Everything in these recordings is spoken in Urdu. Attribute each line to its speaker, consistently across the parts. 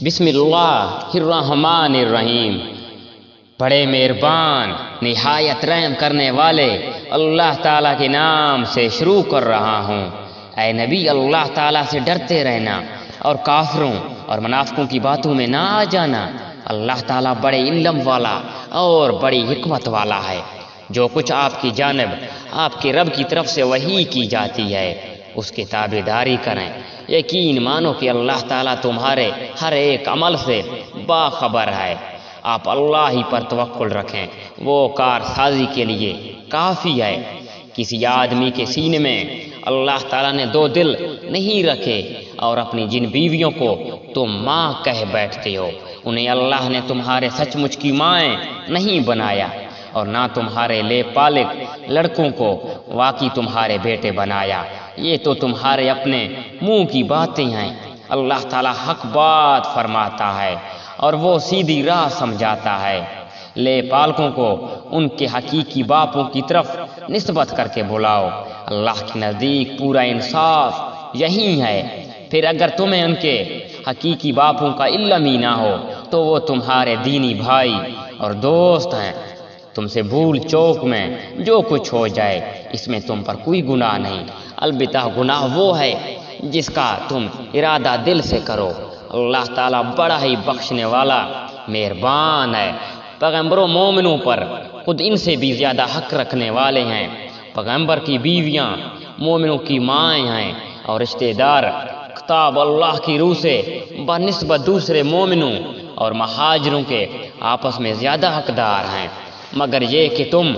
Speaker 1: بسم اللہ الرحمن الرحیم۔ بڑے مہربان نہایت رحم کرنے والے اللہ تعالیٰ کے نام سے شروع کر رہا ہوں۔ اے نبی، اللہ تعالیٰ سے ڈرتے رہنا اور کافروں اور منافقوں کی باتوں میں نہ آ جانا۔ اللہ تعالیٰ بڑے علم والا اور بڑی حکمت والا ہے۔ جو کچھ آپ کی جانب آپ کے رب کی طرف سے وحی کی جاتی ہے اس کی تابعداری کریں۔ یقین مانو کہ اللہ تعالیٰ تمہارے ہر ایک عمل سے باخبر ہے۔ آپ اللہ ہی پر توکل رکھیں، وہ کارسازی کے لیے کافی ہے۔ کسی آدمی کے سینے میں اللہ تعالیٰ نے دو دل نہیں رکھے، اور اپنی جن بیویوں کو تم ماں کہہ بیٹھتے ہو انہیں اللہ نے تمہارے سچ مچ کی مائیں نہیں بنایا، اور نہ تمہارے لے پالک لڑکوں کو واقعی تمہارے بیٹے بنایا۔ یہ تو تمہارے اپنے منہ کی باتیں ہیں۔ اللہ تعالیٰ حق بات فرماتا ہے اور وہ سیدھی راہ سمجھاتا ہے۔ لے پالکوں کو ان کے حقیقی باپوں کی طرف نسبت کر کے بلاؤ۔ اللہ کے نزدیک پورا انصاف یہی ہے۔ پھر اگر تمہیں ان کے حقیقی باپوں کا علم ہی نہ ہو تو وہ تمہارے دینی بھائی اور دوست ہیں۔ تم سے بھول چوک میں جو کچھ ہو جائے اس میں تم پر کوئی گناہ نہیں، البتہ گناہ وہ ہے جس کا تم ارادہ دل سے کرو۔ اللہ تعالیٰ بڑا ہی بخشنے والا مہربان ہے۔ پیغمبروں مومنوں پر خود ان سے بھی زیادہ حق رکھنے والے ہیں۔ پیغمبر کی بیویاں مومنوں کی مائیں ہیں، اور رشتہ دار خطاب اللہ کی روح سے بنسبت دوسرے مومنوں اور مہاجروں کے آپس میں زیادہ حقدار ہیں، مگر یہ کہ تم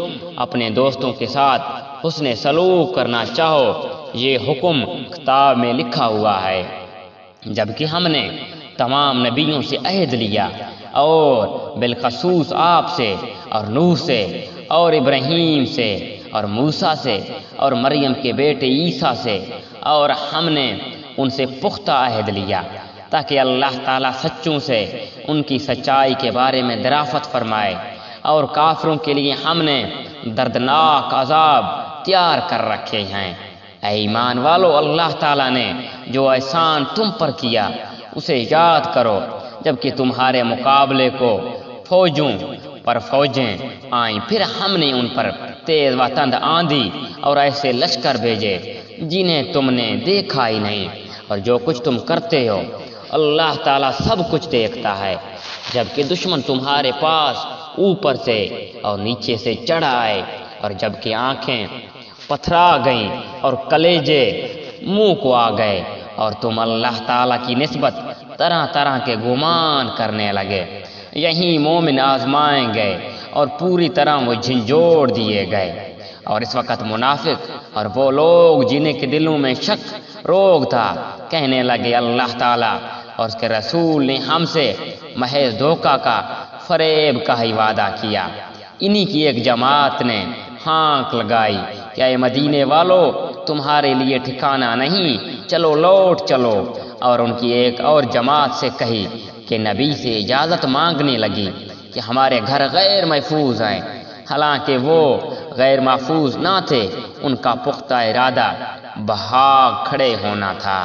Speaker 1: اپنے دوستوں کے ساتھ حسن سلوک کرنا چاہو۔ یہ حکم کتاب میں لکھا ہوا ہے۔ جبکہ ہم نے تمام نبیوں سے عہد لیا، اور بالخصوص آپ سے اور نوح سے اور ابراہیم سے اور موسیٰ سے اور مریم کے بیٹے عیسیٰ سے، اور ہم نے ان سے پختہ عہد لیا تاکہ اللہ تعالیٰ سچوں سے ان کی سچائی کے بارے میں درافت فرمائے، اور کافروں کے لیے ہم نے دردناک عذاب تیار کر رکھے ہیں۔ اے ایمان والو، اللہ تعالیٰ نے جو احسان تم پر کیا اسے یاد کرو، جبکہ تمہارے مقابلے کو فوجوں پر فوجیں آئیں، پھر ہم نے ان پر تیز و تند آندھی اور ایسے لشکر بھیجے جنہیں تم نے دیکھا ہی نہیں، اور جو کچھ تم کرتے ہو اللہ تعالیٰ سب کچھ دیکھتا ہے۔ جبکہ دشمن تمہارے پاس اوپر سے اور نیچے سے چڑھ آئے، اور جبکہ آنکھیں پتھرا گئیں اور کلیجے منہ کو آ گئے، اور تم اللہ تعالیٰ کی نسبت طرح طرح کے گمان کرنے لگے، یہیں مومن آزمائیں گئے اور پوری طرح وہ جھنجھوڑ دیے گئے۔ اور اس وقت منافق اور وہ لوگ جنہیں کے دلوں میں شک روگ تھا کہنے لگے اللہ تعالیٰ اور اس کے رسول نے ہم سے محض دھوکہ کا، فریب کا ہی وعدہ کیا۔ انہی کی ایک جماعت نے ہانک لگائی کہ اے مدینے والو، تمہارے لیے ٹھکانہ نہیں، چلو لوٹ چلو۔ اور ان کی ایک اور جماعت سے کہی کہ نبی سے اجازت مانگنے لگی کہ ہمارے گھر غیر محفوظ ہیں، حالانکہ وہ غیر محفوظ نہ تھے، ان کا پختہ ارادہ بھاگ کھڑے ہونا تھا۔